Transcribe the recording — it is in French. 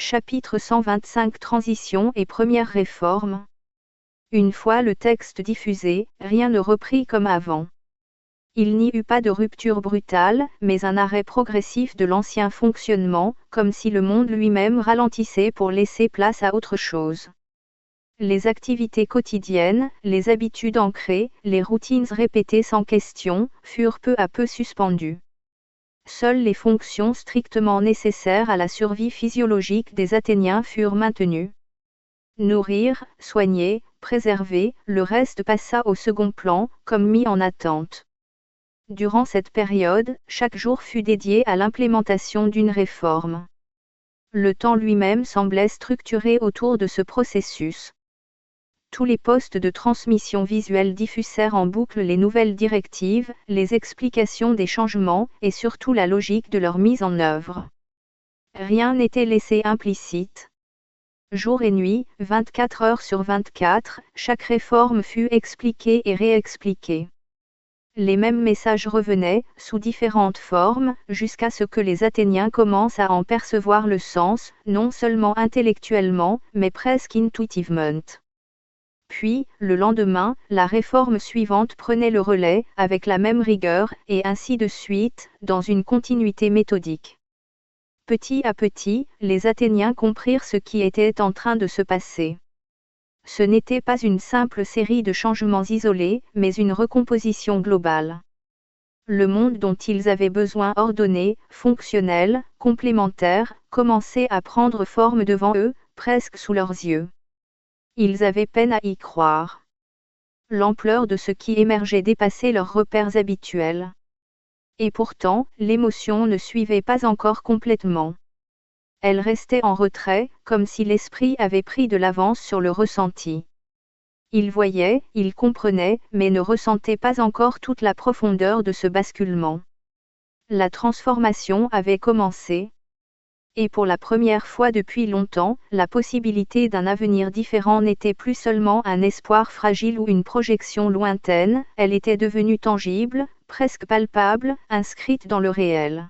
Chapitre 125 Transition et première réforme. Une fois le texte diffusé, rien ne reprit comme avant. Il n'y eut pas de rupture brutale, mais un arrêt progressif de l'ancien fonctionnement, comme si le monde lui-même ralentissait pour laisser place à autre chose. Les activités quotidiennes, les habitudes ancrées, les routines répétées sans question, furent peu à peu suspendues. Seules les fonctions strictement nécessaires à la survie physiologique des Athéniens furent maintenues. Nourrir, soigner, préserver, le reste passa au second plan, comme mis en attente. Durant cette période, chaque jour fut dédié à l'implémentation d'une réforme. Le temps lui-même semblait structuré autour de ce processus. Tous les postes de transmission visuelle diffusèrent en boucle les nouvelles directives, les explications des changements, et surtout la logique de leur mise en œuvre. Rien n'était laissé implicite. Jour et nuit, 24 heures sur 24, chaque réforme fut expliquée et réexpliquée. Les mêmes messages revenaient, sous différentes formes, jusqu'à ce que les Athéniens commencent à en percevoir le sens, non seulement intellectuellement, mais presque intuitivement. Puis, le lendemain, la réforme suivante prenait le relais, avec la même rigueur, et ainsi de suite, dans une continuité méthodique. Petit à petit, les Athéniens comprirent ce qui était en train de se passer. Ce n'était pas une simple série de changements isolés, mais une recomposition globale. Le monde dont ils avaient besoin ordonné, fonctionnel, complémentaire, commençait à prendre forme devant eux, presque sous leurs yeux. Ils avaient peine à y croire. L'ampleur de ce qui émergeait dépassait leurs repères habituels. Et pourtant, l'émotion ne suivait pas encore complètement. Elle restait en retrait, comme si l'esprit avait pris de l'avance sur le ressenti. Il voyait, il comprenait, mais ne ressentait pas encore toute la profondeur de ce basculement. La transformation avait commencé. Et pour la première fois depuis longtemps, la possibilité d'un avenir différent n'était plus seulement un espoir fragile ou une projection lointaine, elle était devenue tangible, presque palpable, inscrite dans le réel.